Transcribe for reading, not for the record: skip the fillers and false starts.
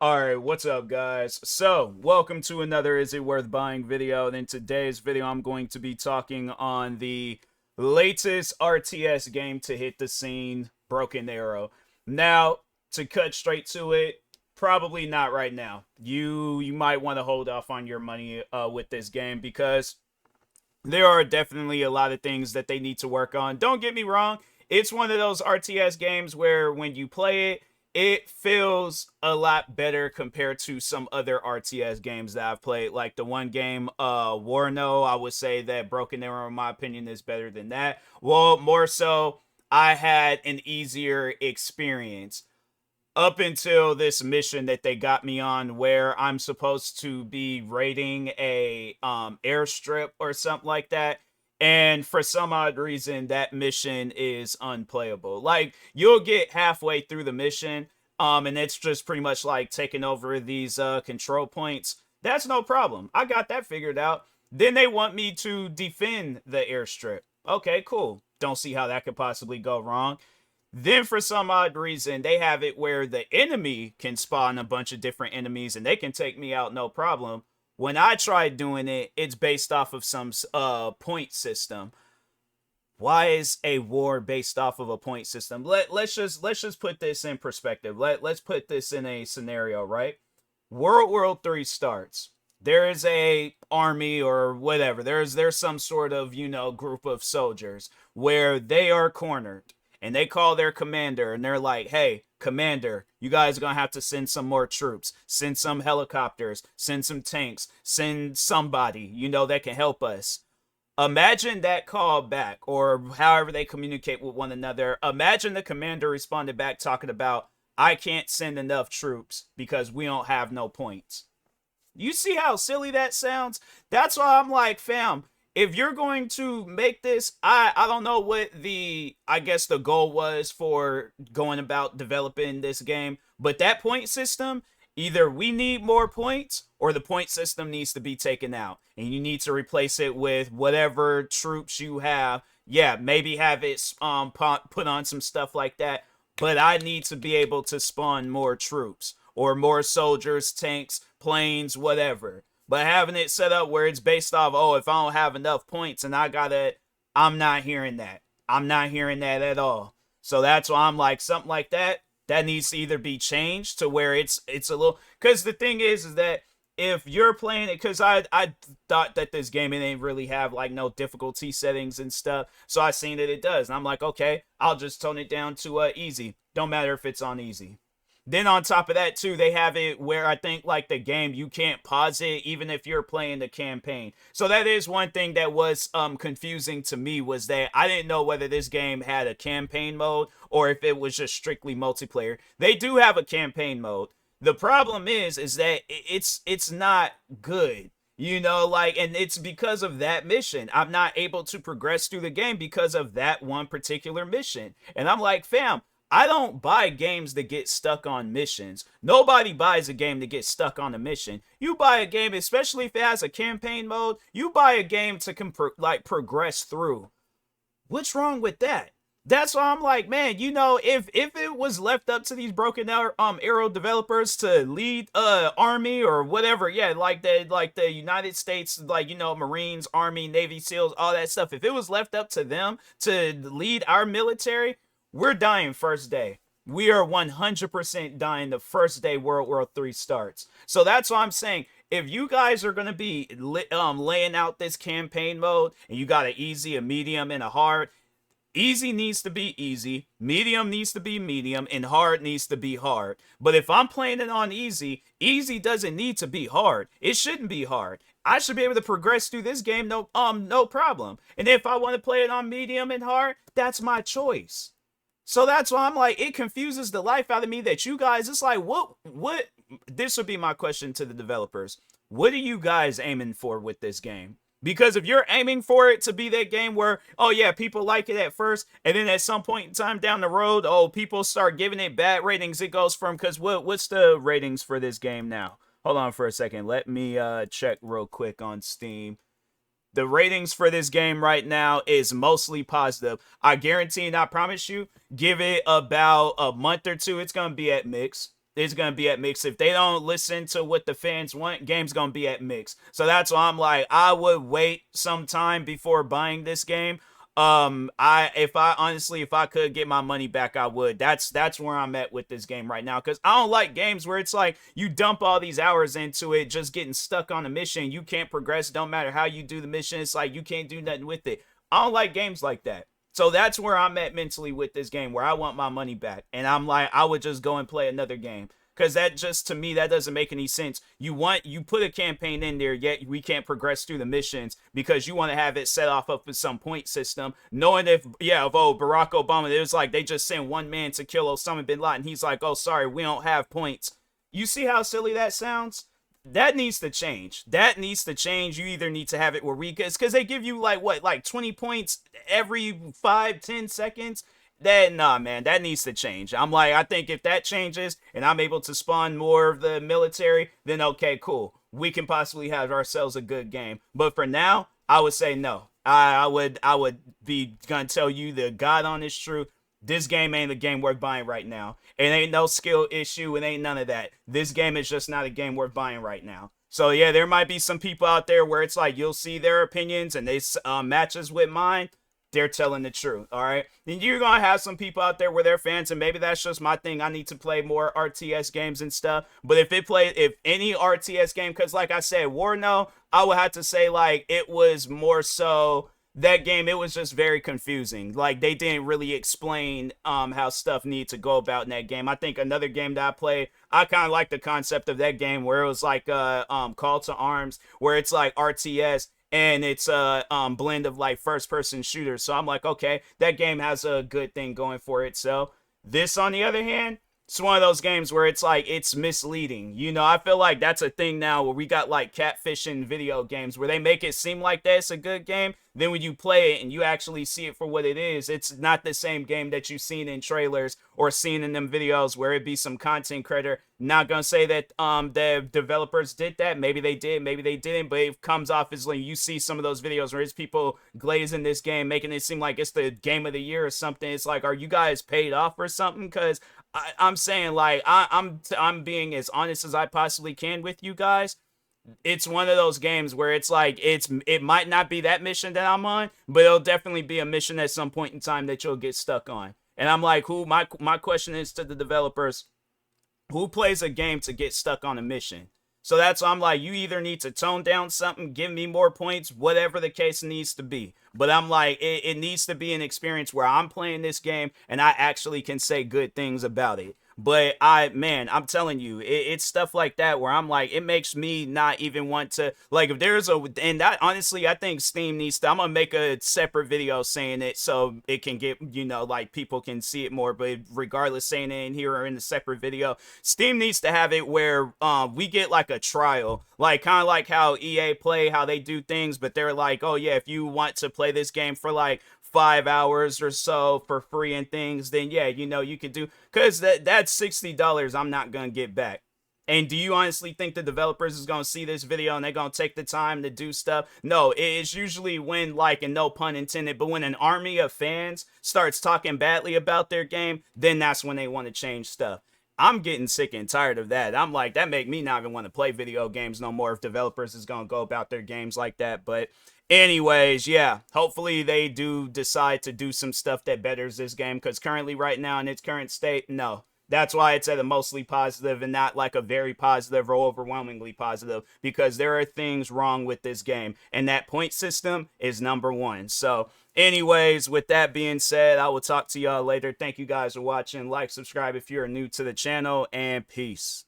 Alright, what's up guys? So, welcome to another Is It Worth Buying video. And in today's video, I'm going to be talking on the latest RTS game to hit the scene, Broken Arrow. Now, to cut straight to it, probably not right now. You might want to hold off on your money with this game because there are definitely a lot of things that they need to work on. Don't get me wrong, it's one of those RTS games where when you play it, it feels a lot better compared to some other RTS games that I've played. Like the one game, Warno, I would say that Broken Arrow, in my opinion, is better than that. Well, more so, I had an easier experience up until this mission that they got me on where I'm supposed to be raiding a airstrip or something like that. And for some odd reason, that mission is unplayable. Like, you'll get halfway through the mission, and it's just pretty much like taking over these control points. That's no problem. I got that figured out. Then they want me to defend the airstrip. Okay, cool. Don't see how that could possibly go wrong. Then for some odd reason, they have it where the enemy can spawn a bunch of different enemies and they can take me out no problem. When I tried doing it, it's based off of some point system. Why is a war based off of a point system? Let's just put this in perspective. Let's put this in a scenario, right? World War III starts. There is a army or whatever. There's some sort of, group of soldiers where they are cornered. And they call their commander and they're like, hey, commander, you guys are going to have to send some more troops, send some helicopters, send some tanks, send somebody, that can help us. Imagine that call back, or however they communicate with one another. Imagine the commander responded back talking about, I can't send enough troops because we don't have no points. You see how silly that sounds? That's why I'm like, fam, if you're going to make this, I don't know what I guess the goal was for going about developing this game, but that point system, either we need more points or the point system needs to be taken out and you need to replace it with whatever troops you have. Yeah, maybe have it put on some stuff like that, but I need to be able to spawn more troops or more soldiers, tanks, planes, whatever. But having it set up where it's based off, oh, if I don't have enough points and I'm not hearing that. I'm not hearing that at all. So that's why I'm like, something like that needs to either be changed to where it's a little, because the thing is that if you're playing it, because I thought that this game, it didn't really have like no difficulty settings and stuff. So I seen that it does. And I'm like, okay, I'll just tone it down to easy. Don't matter if it's on easy. Then on top of that too, they have it where I think like the game, you can't pause it even if you're playing the campaign. So that is one thing that was confusing to me, was that I didn't know whether this game had a campaign mode or if it was just strictly multiplayer. They do have a campaign mode. The problem is that it's not good. And it's because of that mission. I'm not able to progress through the game because of that one particular mission. And I'm like, fam, I don't buy games that get stuck on missions. Nobody buys a game that gets stuck on a mission. You buy a game, especially if it has a campaign mode, you buy a game to progress through. What's wrong with that? That's why I'm like, man, if it was left up to these Broken Arrow developers to lead army or whatever, yeah, like the United States, Marines, Army, Navy SEALs, all that stuff, if it was left up to them to lead our military, we're dying first day. We are 100% dying the first day World War III starts. So that's why I'm saying, if you guys are going to be laying out this campaign mode, and you got an easy, a medium, and a hard, easy needs to be easy, medium needs to be medium, and hard needs to be hard. But if I'm playing it on easy, easy doesn't need to be hard. It shouldn't be hard. I should be able to progress through this game no problem. And if I want to play it on medium and hard, that's my choice. So that's why I'm like, it confuses the life out of me that you guys, it's like, what, this would be my question to the developers. What are you guys aiming for with this game? Because if you're aiming for it to be that game where, oh yeah, people like it at first, and then at some point in time down the road, oh, people start giving it bad ratings, it goes from, because what's the ratings for this game now? Hold on for a second. Let me check real quick on Steam. The ratings for this game right now is mostly positive. I guarantee and I promise you, give it about a month or two, it's going to be at mix. It's gonna be at mix. If they don't listen to what the fans want, game's gonna be at mix. So that's why I'm like, I would wait some time before buying this game. If I could get my money back, I would. That's where I'm at with this game right now, because I don't like games where it's like you dump all these hours into it, just getting stuck on a mission. You can't progress. Don't matter how you do the mission. It's like you can't do nothing with it. I don't like games like that. So that's where I'm at mentally with this game, where I want my money back. And I'm like, I would just go and play another game. Because that just, to me, that doesn't make any sense. You put a campaign in there, yet we can't progress through the missions because you want to have it set off up with some point system. Knowing Barack Obama, it was like they just sent one man to kill Osama bin Laden. He's like, oh, sorry, we don't have points. You see how silly that sounds? That needs to change. That needs to change. You either need to have it where because they give you like 20 points every 5-10 seconds. That, nah, man, that needs to change. I'm like, I think if that changes and I'm able to spawn more of the military, then okay, cool. We can possibly have ourselves a good game. But for now, I would say no. I would be gonna tell you the God honest truth. This game ain't a game worth buying right now. It ain't no skill issue. It ain't none of that. This game is just not a game worth buying right now. So yeah, there might be some people out there where it's like you'll see their opinions and they matches with mine. They're telling the truth, all right? Then you're going to have some people out there where they're fans, and maybe that's just my thing. I need to play more RTS games and stuff. But if any RTS game, because like I said, Warno, I would have to say, like, it was more so that game, it was just very confusing. Like, they didn't really explain how stuff needs to go about in that game. I think another game that I played, I kind of like the concept of that game where it was like Call to Arms, where it's like RTS, and it's a blend of like first-person shooters. So I'm like, okay, that game has a good thing going for it. So this, on the other hand, it's one of those games where it's like it's misleading. You know, I feel like that's a thing now where we got like catfishing video games where they make it seem like that's a good game. Then when you play it and you actually see it for what it is, it's not the same game that you've seen in trailers or seen in them videos where it be some content creator. Not gonna say that the developers did that. Maybe they did, maybe they didn't, but it comes off as like you see some of those videos where it's people glazing this game, making it seem like it's the game of the year or something. It's like, are you guys paid off or something? Because I'm saying, like, I'm being as honest as I possibly can with you guys. It's one of those games where it's like it might not be that mission that I'm on, but it'll definitely be a mission at some point in time that you'll get stuck on. And I'm like, my question is to the developers, who plays a game to get stuck on a mission? So that's why I'm like, you either need to tone down something, give me more points, whatever the case needs to be. But I'm like, it needs to be an experience where I'm playing this game and I actually can say good things about it. But I'm telling you, it's stuff like that where I'm like, it makes me not even want to, like, if there's and that, honestly, I think Steam needs to, I'm gonna make a separate video saying it so it can get, like, people can see it more, but regardless, saying it in here or in the separate video, Steam needs to have it where we get, like, a trial, like, kind of like how EA Play, how they do things, but they're like, oh, yeah, if you want to play this game for, like, 5 hours or so for free and things, then yeah, you could do, because that's $60 I'm not gonna get back. And do you honestly think the developers is gonna see this video and they're gonna take the time to do stuff? No, it's usually when, like, and no pun intended, but when an army of fans starts talking badly about their game, then that's when they want to change stuff. I'm getting sick and tired of that. I'm like, that make me not even want to play video games no more if developers is gonna go about their games like that. But anyways, yeah, hopefully they do decide to do some stuff that betters this game, because currently, right now, in its current state, no. That's why it's at a mostly positive and not like a very positive or overwhelmingly positive, because there are things wrong with this game, and that point system is number one. So anyways, with that being said, I will talk to y'all later. Thank you guys for watching. Like, subscribe if you're new to the channel, and peace.